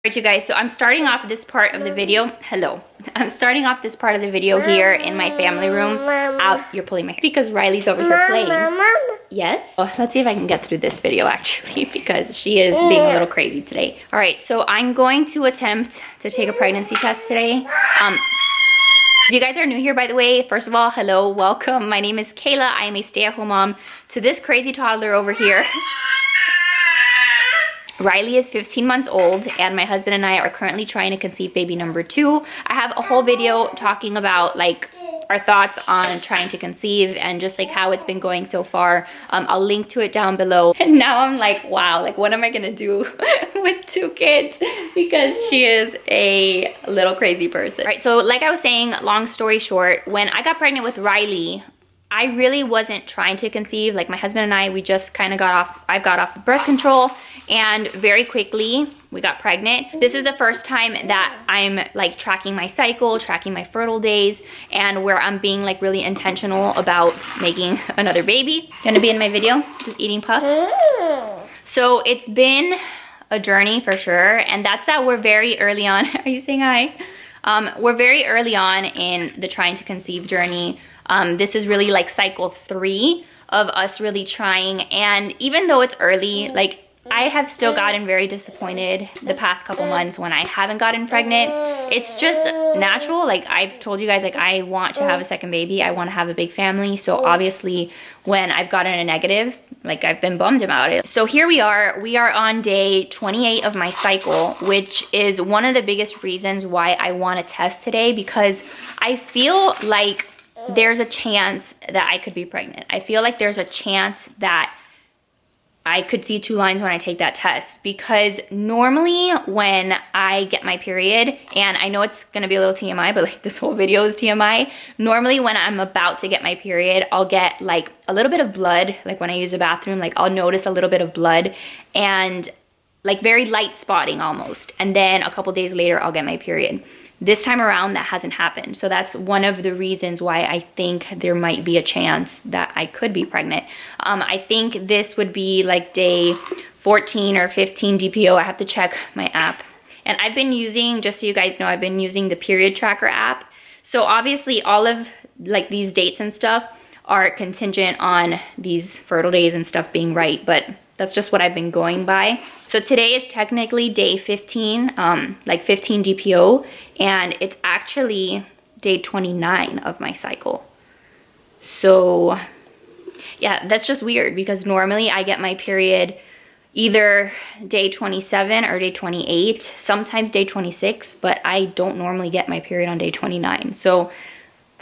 Alright you guys, so I'm starting off this part of the video. Hello. I'm starting off this part of the video here in my family room. You're pulling my hair because Riley's over here playing. Yes? Oh, let's see if I can get through this video actually because she is being a little crazy today. Alright, so I'm going to attempt to take a pregnancy test today. If you guys are new here, by the way, first of all, hello, welcome. My name is Kayla. I am a stay-at-home mom to this crazy toddler over here. Riley is 15 months old and my husband and I are currently trying to conceive baby number 2. I have a whole video talking about like our thoughts on trying to conceive and just like how it's been going so far. I'll link to it down below. And now I'm like, wow, like what am I gonna do with 2 kids? Because she is a little crazy person. Right, so like I was saying, long story short, when I got pregnant with Riley, I really wasn't trying to conceive. Like my husband and I, we just kind of I got off of birth control and very quickly we got pregnant. This is the first time that I'm like tracking my cycle, tracking my fertile days, and where I'm being like really intentional about making another baby. Gonna be in my video, just eating puffs. So it's been a journey for sure, and that's that we're very early on. Are you saying hi? We're very early on in the trying to conceive journey. This is really like cycle 3 of us really trying, and even though it's early, like I have still gotten very disappointed the past couple months when I haven't gotten pregnant. It's just natural. Like I've told you guys, like I want to have a second baby. I want to have a big family. So obviously when I've gotten a negative, like I've been bummed about it. So here we are on day 28 of my cycle, which is one of the biggest reasons why I want to test today, because I feel like there's a chance that I could be pregnant. I feel like there's a chance that I could see 2 lines when I take that test, because normally when I get my period, and I know it's gonna be a little TMI, but like this whole video is TMI. Normally when I'm about to get my period, I'll get like a little bit of blood, like when I use the bathroom, like I'll notice a little bit of blood and like very light spotting almost. And then a couple days later, I'll get my period. This time around, that hasn't happened. So that's one of the reasons why I think there might be a chance that I could be pregnant. I think this would be like day 14 or 15 DPO. I have to check my app. And I've been using, just so you guys know, I've been using the period tracker app. So obviously all of like these dates and stuff are contingent on these fertile days and stuff being right, but that's just what I've been going by. So today is technically day 15, like 15 DPO, and it's actually day 29 of my cycle. So yeah, that's just weird because normally I get my period either day 27 or day 28, sometimes day 26, but I don't normally get my period on day 29. So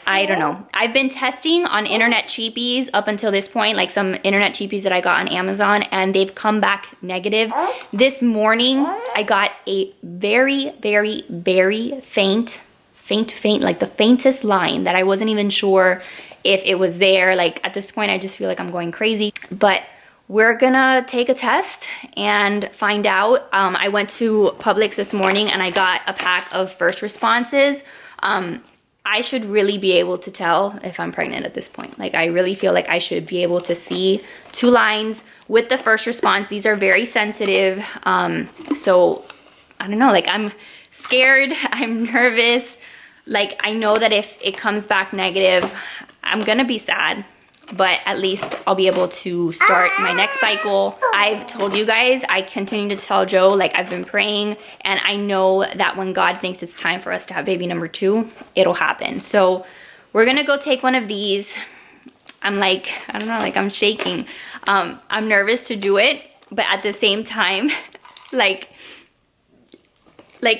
I don't know. I've been testing on internet cheapies up until this point, like some internet cheapies that I got on Amazon, and they've come back negative. This morning, I got a very, very, very faint, like the faintest line that I wasn't even sure if it was there. Like at this point, I just feel like I'm going crazy. But we're gonna take a test and find out. I went to Publix this morning and I got a pack of first responses. I should really be able to tell if I'm pregnant at this point. Like I really feel like I should be able to see 2 lines with the first response. These are very sensitive. So I don't know, like I'm scared, I'm nervous. Like I know that if it comes back negative, I'm gonna be sad, but at least I'll be able to start my next cycle. I've told you guys, I continue to tell Joe, like I've been praying, and I know that when God thinks it's time for us to have baby number 2, it'll happen. So we're gonna go take one of these. I'm like, I don't know, like I'm shaking. I'm nervous to do it, but at the same time, like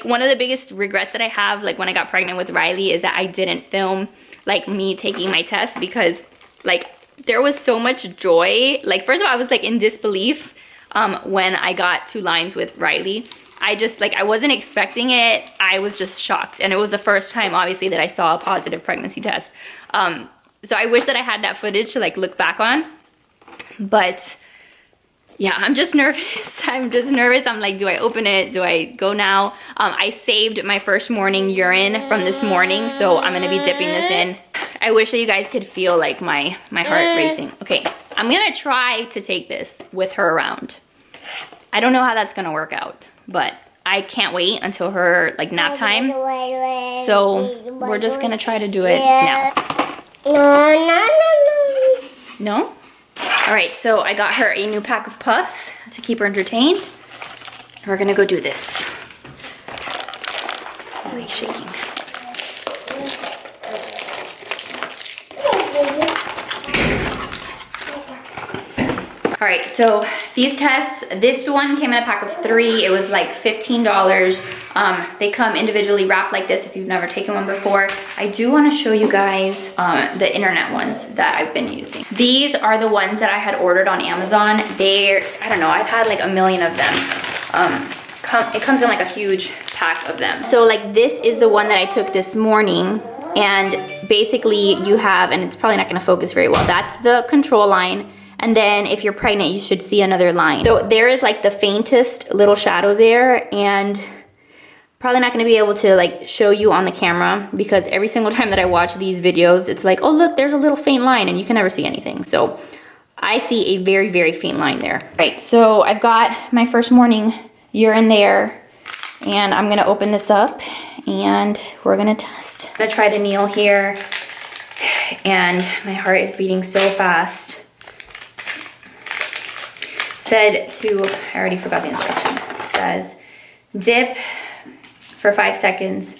one of the biggest regrets that I have, like when I got pregnant with Riley, is that I didn't film like me taking my test, because like there was so much joy. Like first of all, I was like in disbelief when I got 2 lines with Riley. I just like, I wasn't expecting it. I was just shocked. And it was the first time obviously that I saw a positive pregnancy test. So I wish that I had that footage to like look back on. But yeah, I'm just nervous. I'm just nervous. I'm like, do I open it? Do I go now? I saved my first morning urine from this morning, so I'm gonna be dipping this in. I wish that you guys could feel like my heart racing. Okay, I'm gonna try to take this with her around. I don't know how that's gonna work out, but I can't wait until her like nap time. So we're just gonna try to do it now. No? All right, so I got her a new pack of puffs to keep her entertained. We're gonna go do this. I'm like shaking. All right, so these tests, this one came in a pack of 3. It was like $15. They come individually wrapped like this if you've never taken one before. I do wanna show you guys the internet ones that I've been using. These are the ones that I had ordered on Amazon. They're, I don't know, I've had like a million of them. It comes in like a huge pack of them. So like this is the one that I took this morning, and basically you have, and it's probably not gonna focus very well, that's the control line. And then if you're pregnant, you should see another line. So there is like the faintest little shadow there, and probably not gonna be able to like show you on the camera because every single time that I watch these videos, it's like, oh look, there's a little faint line, and you can never see anything. So I see a very, very faint line there. Right, so I've got my first morning urine there, and I'm gonna open this up and we're gonna test. I'm gonna try to kneel here, and my heart is beating so fast. Said to, I already forgot the instructions. It says dip for 5 seconds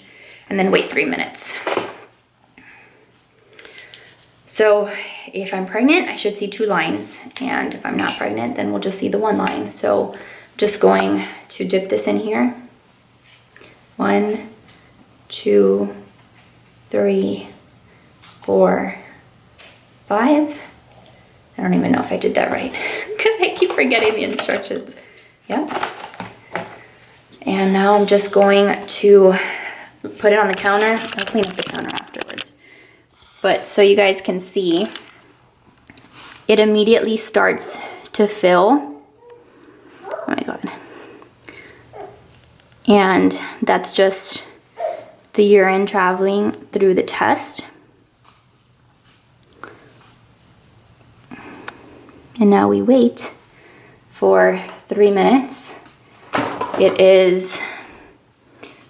and then wait 3 minutes. So if I'm pregnant, I should see 2 lines. And if I'm not pregnant, then we'll just see the 1 line. So just going to dip this in here. 1, 2, 3, 4, 5. I don't even know if I did that right because I keep forgetting the instructions. Yep. And now I'm just going to put it on the counter. I'll clean up the counter afterwards. But so you guys can see, it immediately starts to fill. Oh my God. And that's just the urine traveling through the test. And now we wait for 3 minutes. It is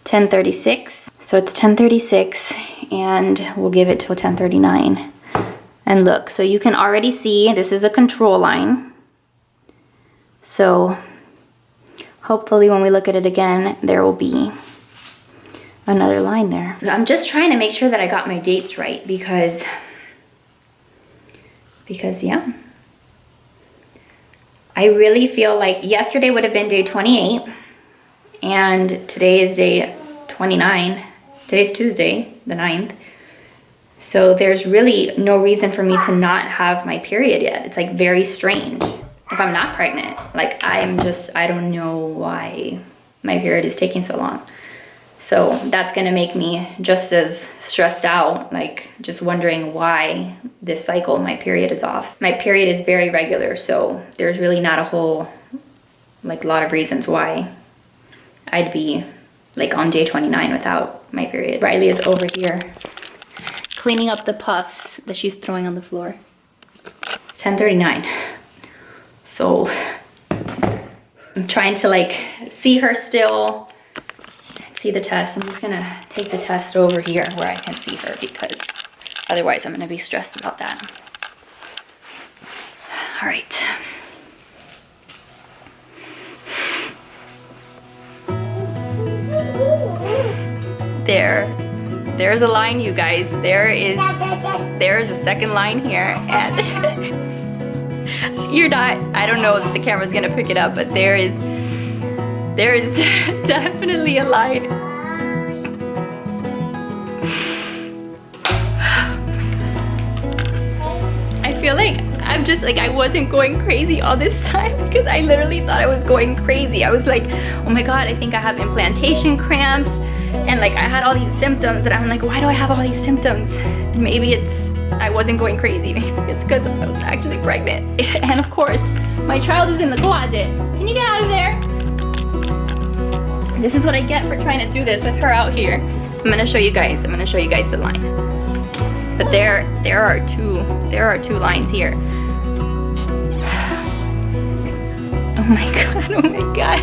10:36. So it's 10:36 and we'll give it till 10:39. And look, so you can already see this is a control line. So hopefully when we look at it again, there will be another line there. So I'm just trying to make sure that I got my dates right because yeah. I really feel like yesterday would have been day 28 and today is day 29. Today's Tuesday, the 9th. So there's really no reason for me to not have my period yet. It's like very strange if I'm not pregnant. Like I don't know why my period is taking so long. So that's gonna make me just as stressed out, like just wondering why this cycle, my period is off. My period is very regular, so there's really not a whole, like lot of reasons why I'd be like on day 29 without my period. Riley is over here cleaning up the puffs that she's throwing on the floor. It's 10:39. So I'm trying to like see her still, see the test. I'm just gonna take the test over here where I can see her because otherwise I'm gonna be stressed about that. All right. There's a line, you guys. There's a second line here, and I don't know that the camera's gonna pick it up, but there is definitely a line. I feel like I'm just like, I wasn't going crazy all this time because I literally thought I was going crazy. I was like, oh my God, I think I have implantation cramps. And like I had all these symptoms and I'm like, why do I have all these symptoms? And maybe I wasn't going crazy. Maybe it's because I was actually pregnant. And of course, my child is in the closet. Can you get out of there? This is what I get for trying to do this with her out here. I'm gonna show you guys the line. But there are two lines here. Oh my God, oh my God.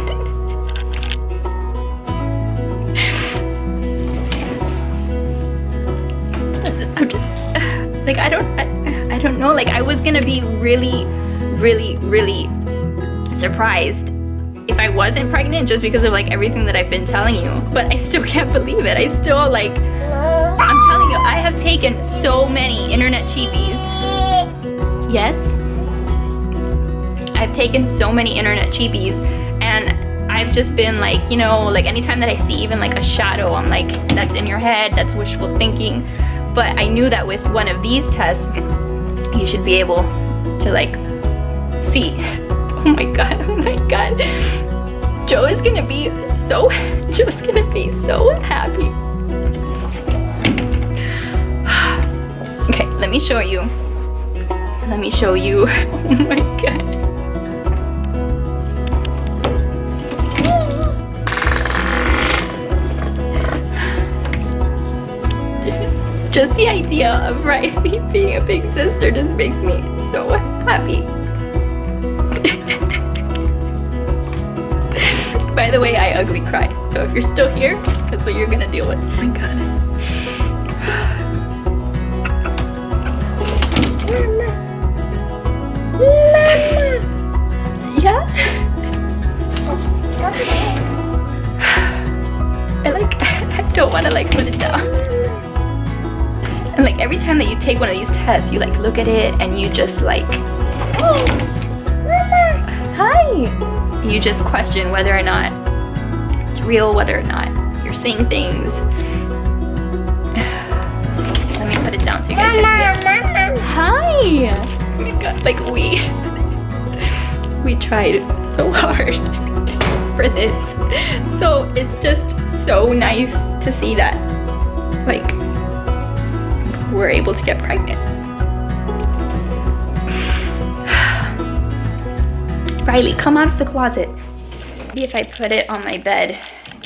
like, I don't know, like I was gonna be really surprised if I wasn't pregnant just because of like everything that I've been telling you. But I still can't believe it. I still like, I'm telling you, I have taken so many internet cheapies. Yes? I've taken so many internet cheapies, and I've just been like, you know, like anytime that I see even like a shadow, I'm like, that's in your head, that's wishful thinking. But I knew that with one of these tests, you should be able to like see. Oh my god, oh my god. Joe's gonna be so happy. Okay, let me show you. Let me show you. Oh my god. Just the idea of Riley being a big sister just makes me so happy. By the way, I ugly cry. So if you're still here, that's what you're gonna deal with. Oh my god. Yeah? I don't wanna like put it down. And like every time that you take one of these tests, you like look at it and you just like, oh, Mama. Hi. You just question whether or not it's real, whether or not you're seeing things. Let me put it down so you guys can see it. Hi. Oh my god, like we tried so hard for this. So it's just so nice to see that like we're able to get pregnant. Riley, come out of the closet. Maybe if I put it on my bed,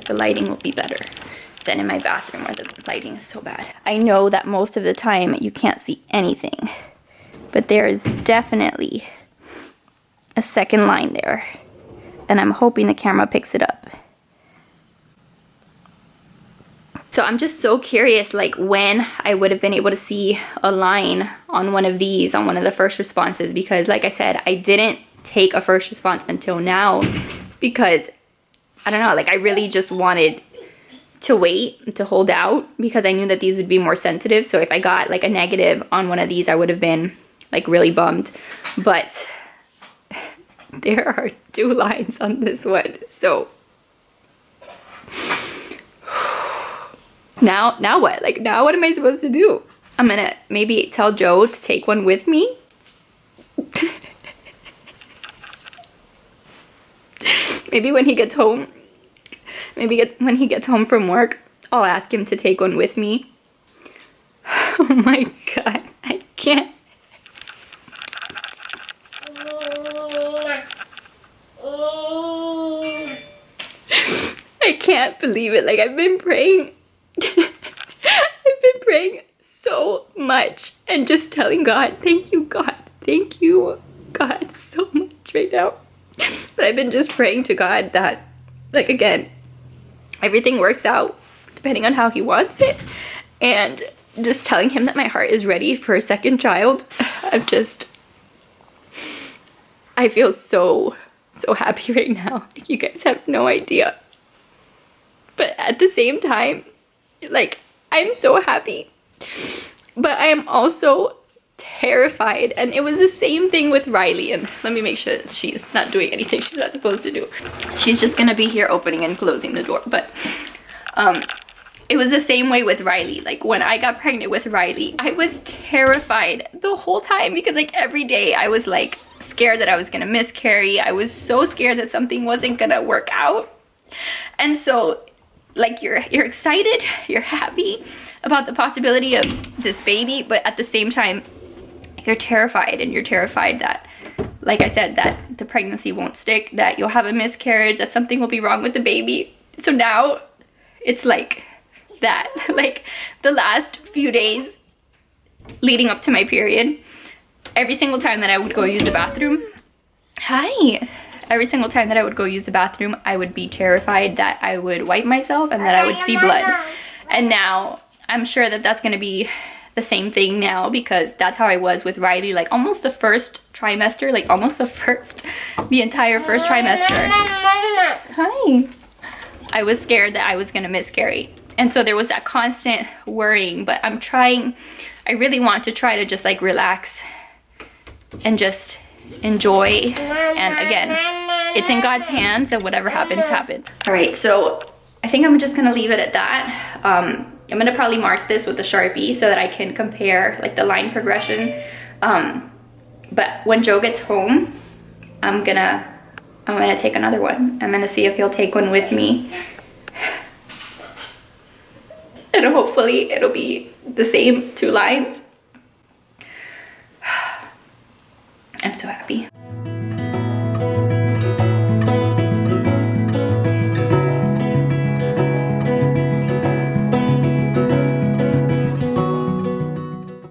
the lighting will be better than in my bathroom where the lighting is so bad. I know that most of the time you can't see anything, but there is definitely a second line there, and I'm hoping the camera picks it up. So I'm just so curious like when I would have been able to see a line on one of these, on one of the first responses, because like I said, I didn't take a first response until now because I don't know, like I really just wanted to wait to hold out because I knew that these would be more sensitive. So if I got like a negative on one of these, I would have been like really bummed. But there are 2 lines on this one, so now what? Like now what am I supposed to do? I'm gonna maybe tell Joe to take one with me. Maybe when he gets home, when he gets home from work, I'll ask him to take one with me. Oh my god, I can't. I can't believe it. Like I've been praying. I've been praying so much and just telling God, thank you God so much right now. But I've been just praying to God that, like again, everything works out depending on how he wants it, and just telling him that my heart is ready for a second child. I feel so happy right now. You guys have no idea. But at the same time, like, I'm so happy, but I am also terrified. And it was the same thing with Riley. And let me make sure that she's not doing anything she's not supposed to do. She's just gonna be here opening and closing the door. But it was the same way with Riley. Like when I got pregnant with Riley, I was terrified the whole time because like every day I was like scared that I was gonna miscarry. I was so scared that something wasn't gonna work out. And so like you're excited, you're happy about the possibility of this baby, but at the same time you're terrified, and you're terrified that, like I said, that the pregnancy won't stick, that you'll have a miscarriage, that something will be wrong with the baby. So now it's like that. Like the last few days leading up to my period, every single time that I would go use the bathroom, every single time that I would go use the bathroom, I would be terrified that I would wipe myself and that I would see blood. And now I'm sure that that's going to be the same thing now, because that's how I was with Riley, like almost the first trimester, like almost the entire first trimester. Hi. I was scared that I was gonna miscarry. And so there was that constant worrying, but I'm trying, I really want to try to just like relax and just enjoy. And again, it's in God's hands, and whatever happens, happens. All right, so I think I'm just gonna leave it at that. I'm gonna probably mark this with a Sharpie so that I can compare like the line progression. But when Joe gets home, I'm gonna take another one. I'm gonna see if he'll take one with me. And hopefully it'll be the same 2 lines.